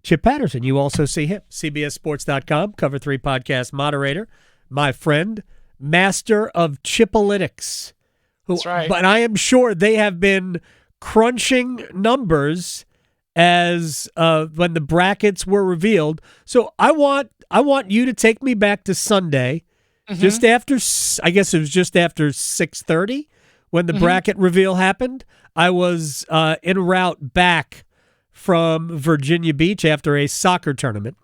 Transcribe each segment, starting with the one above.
Chip Patterson. You also see him. CBSSports.com, Cover 3 podcast moderator, my friend, master of Chipalytics. That's right. But I am sure they have been crunching numbers as when the brackets were revealed. So I want you to take me back to Sunday, just after, I guess it was just after 6:30 when the bracket reveal happened. I was en route back from Virginia Beach after a soccer tournament.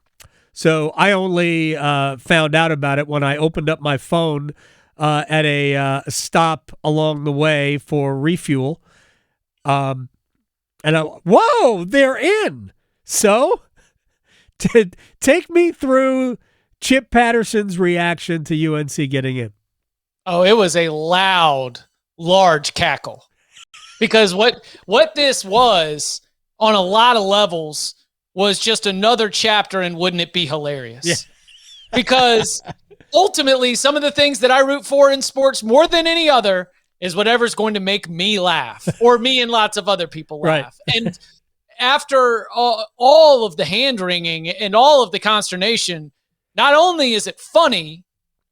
So I only found out about it when I opened up my phone at a stop along the way for refuel. And whoa, they're in. So take me through Chip Patterson's reaction to UNC getting in. Oh, it was a loud, large cackle. Because what this was on a lot of levels was just another chapter in Wouldn't It Be Hilarious? Yeah. Because ultimately, some of the things that I root for in sports more than any other is whatever's going to make me laugh, or me and lots of other people laugh. Right. And after all of the hand-wringing and all of the consternation, not only is it funny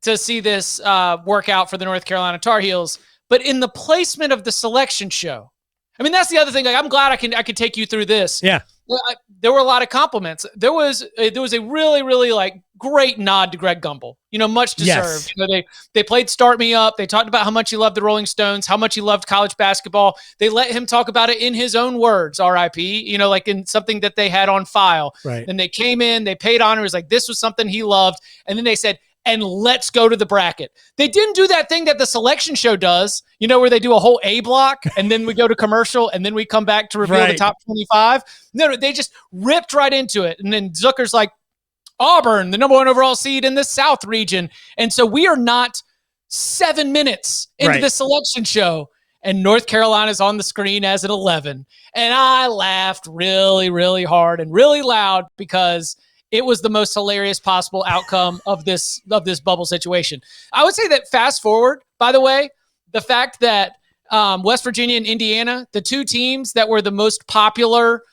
to see this work out for the North Carolina Tar Heels, but in the placement of the selection show. I mean, that's the other thing. Like, I'm glad I could take you through this. Yeah. There were a lot of compliments. There was a really, really like great nod to Greg Gumbel. Much deserved. Yes. They played Start Me Up. They talked about how much he loved the Rolling Stones, how much he loved college basketball. They let him talk about it in his own words, R.I.P., like in something that they had on file. Right. And they came in, they paid honor. It was like, this was something he loved. And then they said, and let's go to the bracket. They didn't do that thing that the selection show does, where they do a whole A block and then we go to commercial and then we come back to reveal the top 25. No, they just ripped right into it. And then Zucker's like, Auburn, the number 1 overall seed in the South region. And so we are not 7 minutes into the selection show, and North Carolina's on the screen as an 11. And I laughed really, really hard and really loud because it was the most hilarious possible outcome of this bubble situation. I would say that fast forward, by the way, the fact that West Virginia and Indiana, the two teams that were the most popular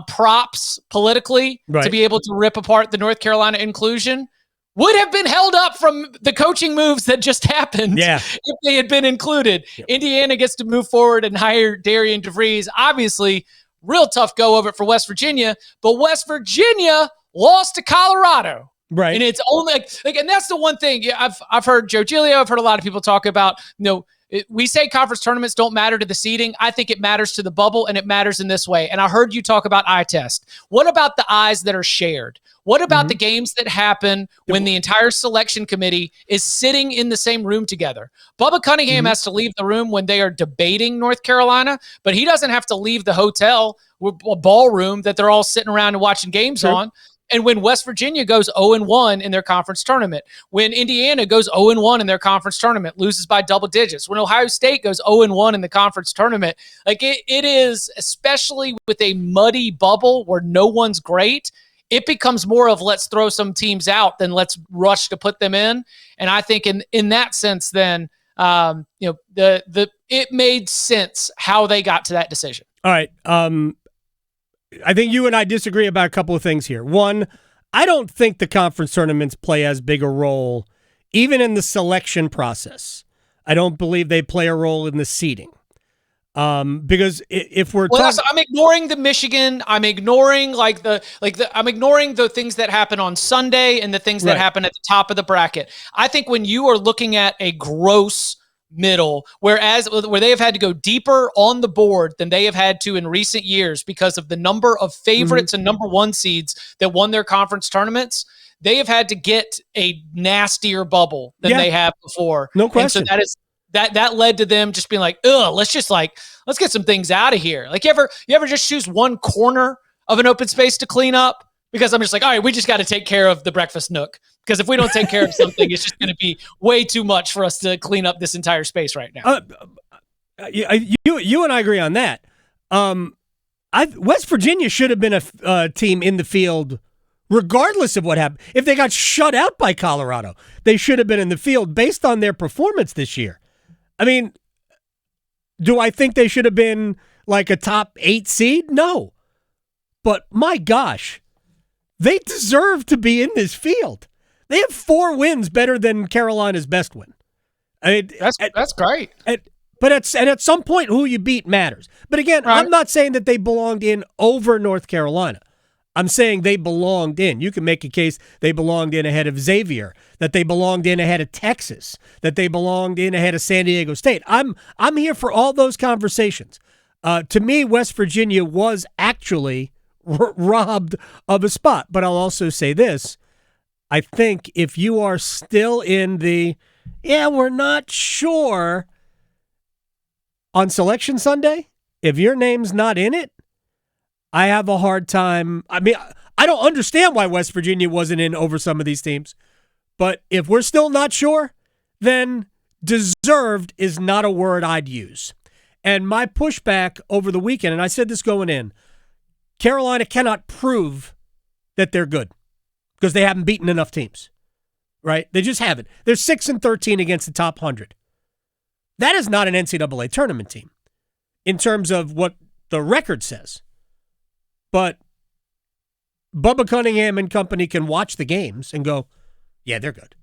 props politically to be able to rip apart the North Carolina inclusion, would have been held up from the coaching moves that just happened if they had been included. Yep. Indiana gets to move forward and hire Darian DeVries. Obviously, real tough go of it for West Virginia, but West Virginia lost to Colorado. Right. And it's only like, and that's the one thing I've heard Joe Giglio, I've heard a lot of people talk about, we say conference tournaments don't matter to the seeding. I think it matters to the bubble, and it matters in this way. And I heard you talk about eye test. What about the eyes that are shared? What about the games that happen when the entire selection committee is sitting in the same room together? Bubba Cunningham has to leave the room when they are debating North Carolina, but he doesn't have to leave the hotel ballroom that they're all sitting around and watching games on. And when West Virginia goes 0-1 in their conference tournament, when Indiana goes 0-1 in their conference tournament, loses by double digits, when Ohio State goes 0-1 in the conference tournament, like it is, especially with a muddy bubble where no one's great, it becomes more of let's throw some teams out than let's rush to put them in. And I think in that sense, then it made sense how they got to that decision. All right. I think you and I disagree about a couple of things here. One, I don't think the conference tournaments play as big a role, even in the selection process. I don't believe they play a role in the seeding. Because if we're talking, I'm ignoring the Michigan. I'm ignoring I'm ignoring the things that happen on Sunday and the things that happen at the top of the bracket. I think when you are looking at a gross middle, where they have had to go deeper on the board than they have had to in recent years because of the number of favorites and number 1 seeds that won their conference tournaments, they have had to get a nastier bubble than they have before. No question. And so that led to them just being like, let's get some things out of here. Like you ever just choose one corner of an open space to clean up? Because I'm just like, all right, we just got to take care of the breakfast nook. Because if we don't take care of something, it's just going to be way too much for us to clean up this entire space right now. You and I agree on that. West Virginia should have been a team in the field regardless of what happened. If they got shut out by Colorado, they should have been in the field based on their performance this year. I mean, do I think they should have been like a top 8 seed? No. But my gosh, They deserve to be in this field. They have 4 wins better than Carolina's best win. I mean, that's great. But at some point, who you beat matters. But again, right. I'm not saying that they belonged in over North Carolina. I'm saying they belonged in. You can make a case they belonged in ahead of Xavier, that they belonged in ahead of Texas, that they belonged in ahead of San Diego State. I'm here for all those conversations. To me, West Virginia was actually robbed of a spot. But I'll also say this. I think if you are still in the, we're not sure on Selection Sunday, if your name's not in it, I have a hard time. I mean, I don't understand why West Virginia wasn't in over some of these teams. But if we're still not sure, then deserved is not a word I'd use. And my pushback over the weekend, and I said this going in, Carolina cannot prove that they're good because they haven't beaten enough teams, right? They just haven't. They're 6-13 against the top 100. That is not an NCAA tournament team in terms of what the record says. But Bubba Cunningham and company can watch the games and go, yeah, they're good.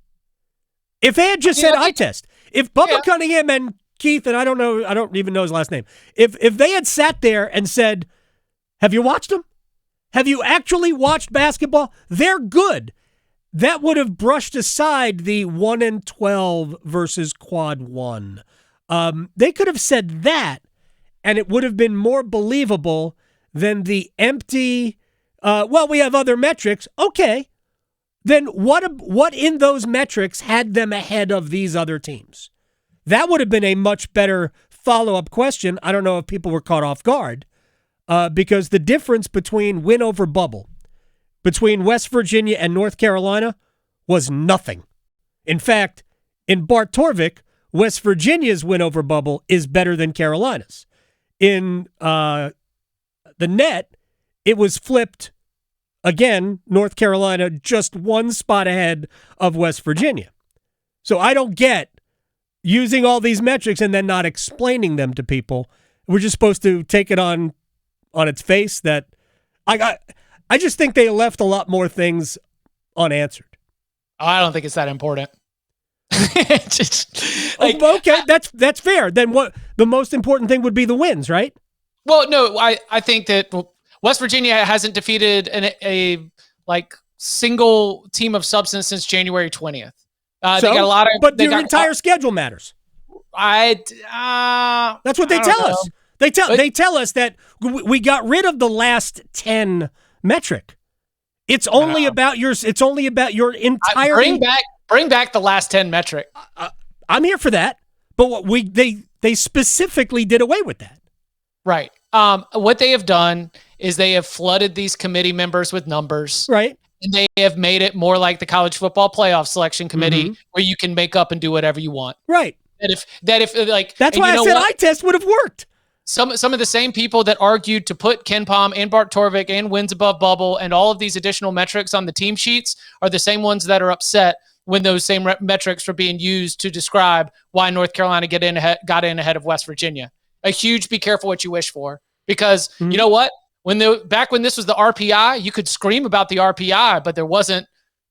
If they had just said eye test, if Bubba Cunningham and Keith, and I don't even know his last name, if they had sat there and said, have you watched them? Have you actually watched basketball? They're good. That would have brushed aside the 1-12 versus quad 1. They could have said that, and it would have been more believable than the empty, we have other metrics. Okay. Then what in those metrics had them ahead of these other teams? That would have been a much better follow-up question. I don't know if people were caught off guard, because the difference between win over bubble, between West Virginia and North Carolina, was nothing. In fact, in Bart Torvik, West Virginia's win over bubble is better than Carolina's. In the net, it was flipped again, North Carolina just 1 spot ahead of West Virginia. So I don't get using all these metrics and then not explaining them to people. We're just supposed to take it on its face that I just think they left a lot more things unanswered. I don't think it's that important. Okay, that's fair. Then what? The most important thing would be the wins, right? Well, no, I think that West Virginia hasn't defeated a single team of substance since January 20th. They got a lot of, but their entire schedule matters. That's what they tell us. They tell us that we got rid of the last 10 metric. It's only about your entire. Bring back the last 10 metric. I'm here for that. But they specifically did away with that. Right. What they have done is they have flooded these committee members with numbers. Right. And they have made it more like the college football playoff selection committee, where you can make up and do whatever you want. Right. That's why I said eye test would have worked. Some of the same people that argued to put Ken Pom and Bart Torvik and wins above bubble and all of these additional metrics on the team sheets are the same ones that are upset when those same metrics were being used to describe why North Carolina got in ahead of West Virginia. A huge be careful what you wish for, because you know what? Back when this was the RPI, you could scream about the RPI, but there wasn't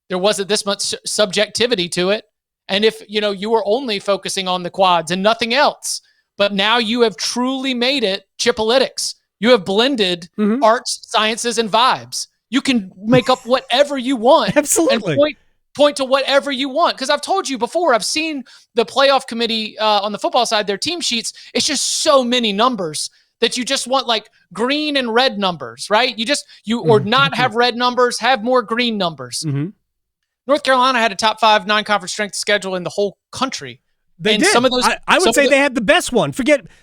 this much subjectivity to it. And if you were only focusing on the quads and nothing else, but now you have truly made it Chipolytics. You have blended arts, sciences, and vibes. You can make up whatever you want. Absolutely. And point to whatever you want. Because I've told you before, I've seen the playoff committee on the football side, their team sheets. It's just so many numbers that you just want like green and red numbers, right? Or not have red numbers, have more green numbers. North Carolina had a top 5 non-conference strength schedule in the whole country. They did. Some of those, I would say they had the best one.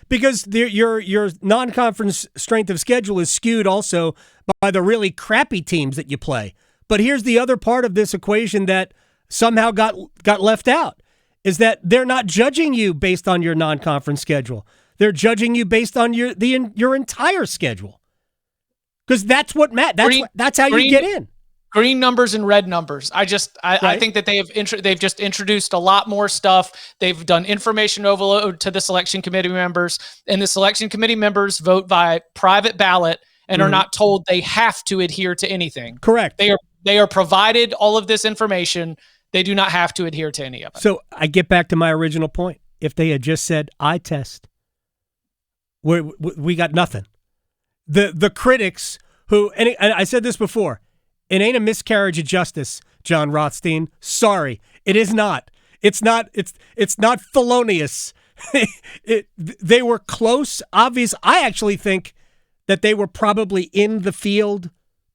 Because your non-conference strength of schedule is skewed also by the really crappy teams that you play. But here's the other part of this equation that somehow got left out, is that they're not judging you based on your non-conference schedule. They're judging you based on your entire schedule. Because that's what that's how you get in. Green numbers and red numbers. I think that they've just introduced a lot more stuff. They've done information overload to the selection committee members, and the selection committee members vote by private ballot and are not told they have to adhere to anything. Correct. They are provided all of this information. They do not have to adhere to any of it. So I get back to my original point. If they had just said eye test, we got nothing. The critics who, and I said this before, it ain't a miscarriage of justice, John Rothstein. Sorry, it is not. It's not felonious. They were close, obvious. I actually think that they were probably in the field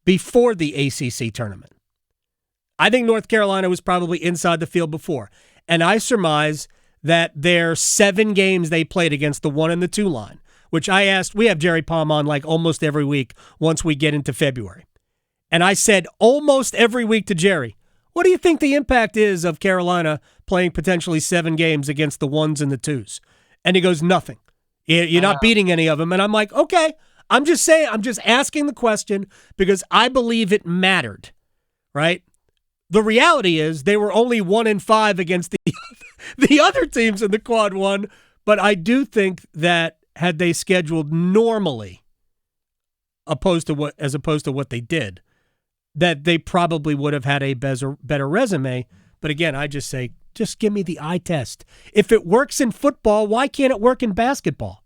before the ACC tournament. I think North Carolina was probably inside the field before. And I surmise that their 7 games they played against the 1 and the 2 line, which I asked, we have Jerry Palm on like almost every week once we get into February. And I said almost every week to Jerry, what do you think the impact is of Carolina playing potentially 7 games against the 1s and the 2s? And he goes, nothing. You're not beating any of them. And I'm like, okay, I'm just saying, I'm just asking the question because I believe it mattered, right? The reality is they were only 1-5 against the other teams in the quad 1, but I do think that had they scheduled normally, as opposed to what they did, that they probably would have had a better resume. But again, I just say, just give me the eye test. If it works in football, why can't it work in basketball?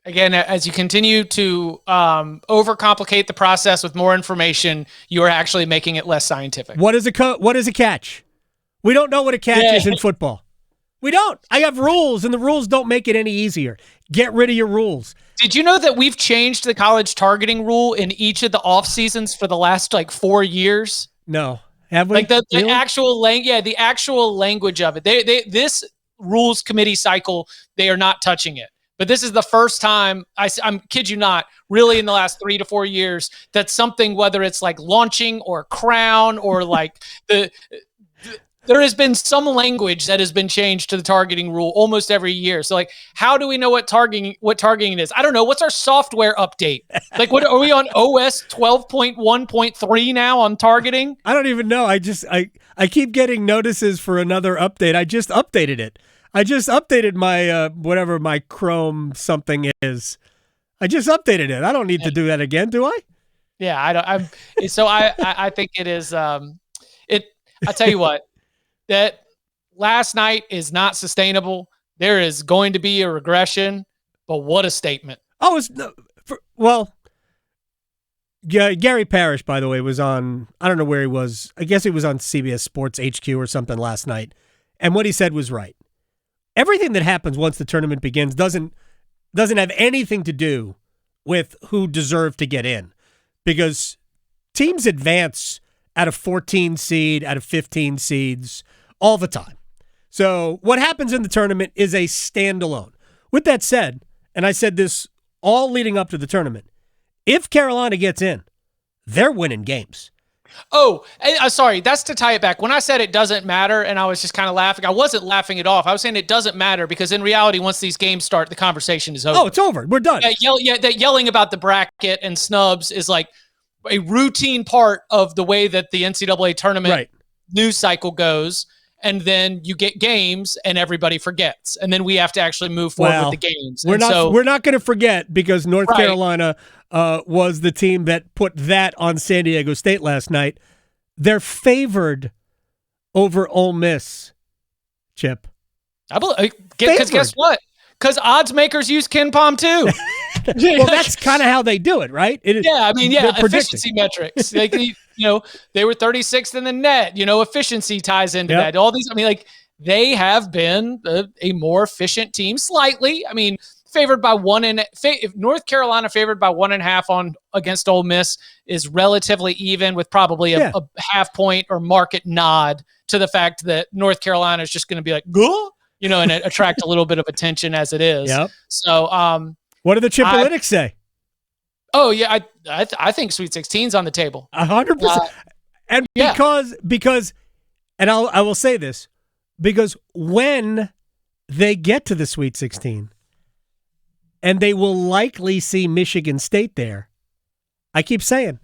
Again, as you continue to overcomplicate the process with more information, you are actually making it less scientific. What is a catch? We don't know what a catch is in football. We don't. I have rules, and the rules don't make it any easier. Get rid of your rules. Did you know that we've changed the college targeting rule in each of the off seasons for the last 4 years? No. Have we? Like the really? the actual language of it. This rules committee cycle, they are not touching it. But this is the first time, I'm kid you not, really in the last 3 to 4 years, that something, whether it's like launching or crown or like there has been some language that has been changed to the targeting rule almost every year. So how do we know what targeting is? I don't know. What's our software update? What are we on OS 12.1.3 now on targeting? I don't even know. I keep getting notices for another update. I just updated it. I just updated my whatever my Chrome something is. I just updated it. I don't need to do that again, do I? Yeah, I think it is. I tell you what, that last night is not sustainable. There is going to be a regression, but what a statement! Gary Parrish, by the way, was on. I don't know where he was. I guess he was on CBS Sports HQ or something last night, and what he said was right. Everything that happens once the tournament begins doesn't have anything to do with who deserved to get in, because teams advance out of 14 seed, out of 15 seeds all the time. So what happens in the tournament is a standalone. With that said, and I said this all leading up to the tournament, if Carolina gets in, they're winning games. Oh, sorry. That's to tie it back. When I said it doesn't matter, and I was just kind of laughing, I wasn't laughing it off. I was saying it doesn't matter because in reality, once these games start, the conversation is over. Oh, it's over. We're done. That yelling about the bracket and snubs is like a routine part of the way that the NCAA tournament news cycle goes. And then you get games, and everybody forgets, and then we have to actually move forward with the games. We're not going to forget because North Carolina was the team that put that on San Diego State last night. They're favored over Ole Miss. Chip, because guess what? Because odds makers use Ken Palm too. Well, that's kind of how they do it, right? Efficiency metrics. They were 36th in the net. Efficiency ties into that. All these, they have been a more efficient team slightly. Favored by if North Carolina favored by 1.5 against Ole Miss is relatively even with probably a half point or market nod to the fact that North Carolina is just going to be like, go, and attract a little bit of attention as it is. Yep. So, what do the Chipolytics say? Oh yeah, I think Sweet 16's on the table. 100%. And because, and I will say this, because when they get to the Sweet 16, and they will likely see Michigan State there, I keep saying,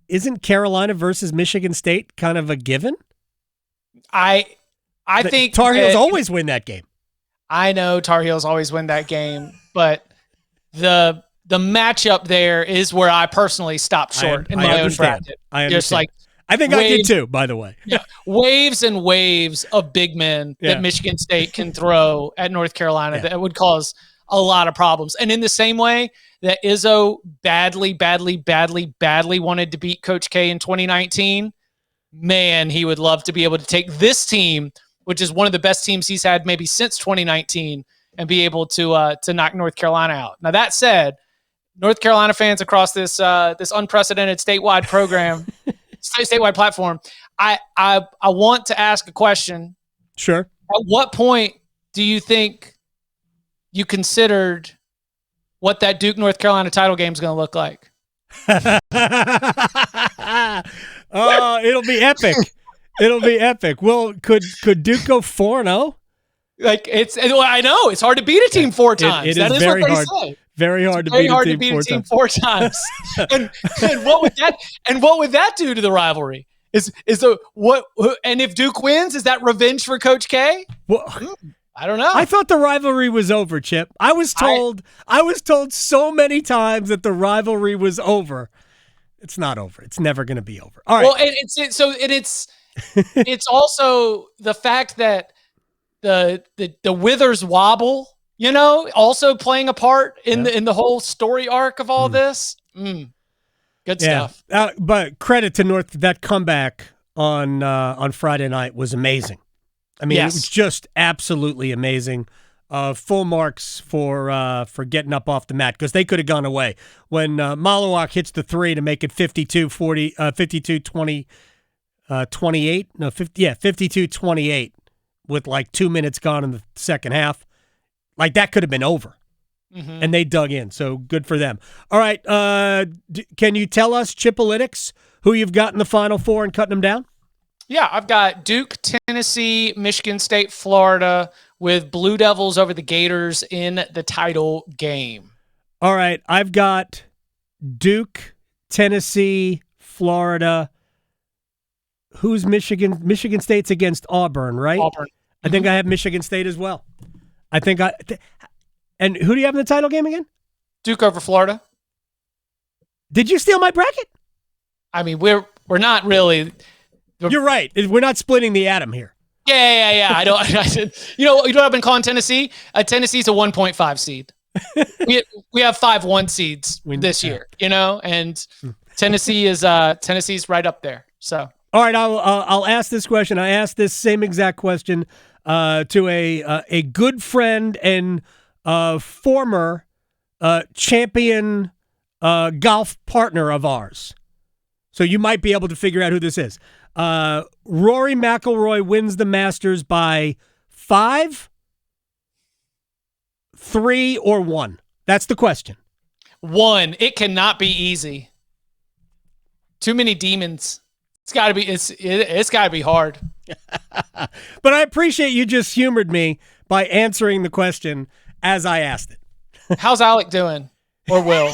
isn't Carolina versus Michigan State kind of a given? I think Tarheels always win that game. I know Tarheels always win that game, but the the matchup there is where I personally stopped short in my own bracket. I understand. Just like I think I did too, by the way. Yeah, waves and waves of big men that Michigan State can throw at North Carolina that would cause a lot of problems. And in the same way that Izzo badly wanted to beat Coach K in 2019, man, he would love to be able to take this team, which is one of the best teams he's had maybe since 2019, and be able to knock North Carolina out. Now, that said, North Carolina fans across this unprecedented statewide program, statewide platform, I want to ask a question. Sure. At what point do you think you considered what that Duke North Carolina title game is going to look like? Oh, it'll be epic. It'll be epic. Well, could Duke go 4-0? Like I know it's hard to beat a team four times. That is very hard. Say. Very hard to beat a team four times. and what would that do to the rivalry? Is what? And if Duke wins, is that revenge for Coach K? Well, I don't know. I thought the rivalry was over, Chip. I was told so many times that the rivalry was over. It's not over. It's never going to be over. All right. Well, it's also the fact that the Withers wobble, also playing a part in the whole story arc of all this. Good stuff. But credit to North, that comeback on Friday night was amazing. I mean, It was just absolutely amazing. Full marks for getting up off the mat, because they could have gone away. When Malawak hits the three to make it 52-28 with like 2 minutes gone in the second half. Like, that could have been over. Mm-hmm. And they dug in, so good for them. All right, can you tell us, Chipolytics, who you've got in the Final Four and cutting them down? Yeah, I've got Duke, Tennessee, Michigan State, Florida, with Blue Devils over the Gators in the title game. All right, I've got Duke, Tennessee, Florida. Who's Michigan? Michigan State's against Auburn, right? Auburn. I think I have Michigan State as well. And who do you have in the title game again? Duke over Florida. Did you steal my bracket? I mean, we're not really. You're right. We're not splitting the atom here. Yeah. I don't. You know what I've been calling Tennessee? Tennessee's a 1.5 seed. we have 5 1 seeds this year. And Tennessee's right up there. So. All right, I'll ask this question. I asked this same exact question to a good friend and former champion golf partner of ours. So you might be able to figure out who this is. Rory McIlroy wins the Masters by 5, 3, or 1. That's the question. 1. It cannot be easy. Too many demons. It's got to be hard. But I appreciate you just humored me by answering the question as I asked it. How's Alec doing? Or Will?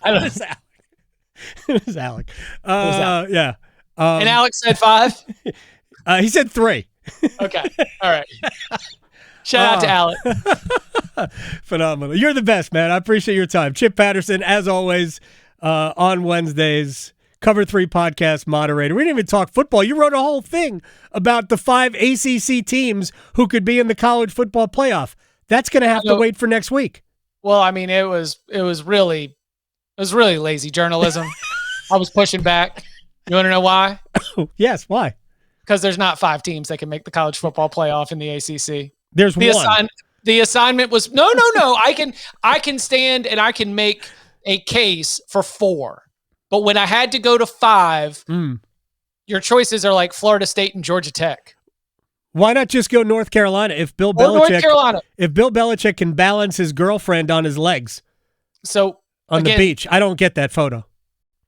I don't know. It was Alec. Yeah. And Alex said 5? He said 3. Okay. All right. Shout out to Alec. Phenomenal. You're the best, man. I appreciate your time. Chip Patterson, as always, on Wednesdays. Cover 3 podcast moderator. We didn't even talk football. You wrote a whole thing about the 5 ACC teams who could be in the college football playoff. That's going to have to wait for next week. Well, I mean, it was really lazy journalism. I was pushing back. You want to know why? Yes, why? Because there's not 5 teams that can make the college football playoff in the ACC. There's one. The assignment was no. I can stand and I can make a case for 4. But when I had to go to 5, your choices are like Florida State and Georgia Tech. Why not just go North Carolina if Bill Belichick can balance his girlfriend on his legs? So on the beach. I don't get that photo.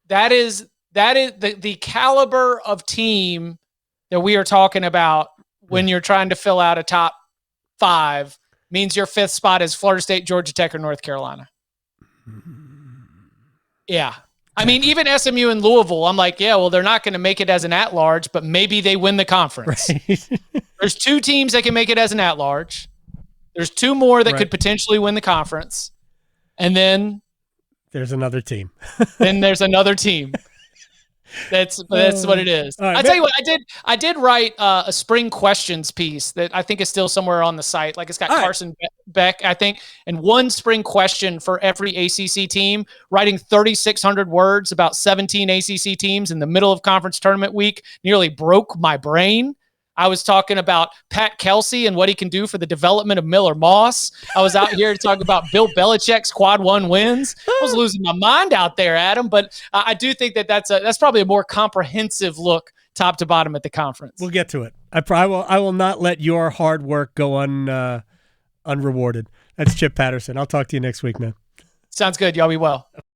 That is the caliber of team that we are talking about when you're trying to fill out a top 5 means your 5th spot is Florida State, Georgia Tech, or North Carolina. Yeah. I mean, even SMU and Louisville, I'm like, yeah, well, they're not going to make it as an at-large, but maybe they win the conference. Right. There's 2 teams that can make it as an at-large. There's 2 more that could potentially win the conference. And then There's another team. Then there's another team. That's what it is. All right, I tell you what, I did write a spring questions piece that I think is still somewhere on the site. Like it's got Carson Beck, I think, and one spring question for every ACC team. Writing 3,600 words about 17 ACC teams in the middle of conference tournament week nearly broke my brain. I was talking about Pat Kelsey and what he can do for the development of Miller Moss. I was out here to talk about Bill Belichick's quad 1 wins. I was losing my mind out there, Adam. But I do think that that's probably a more comprehensive look, top to bottom, at the conference. We'll get to it. I will not let your hard work go unrewarded. That's Chip Patterson. I'll talk to you next week, man. Sounds good. Y'all be well.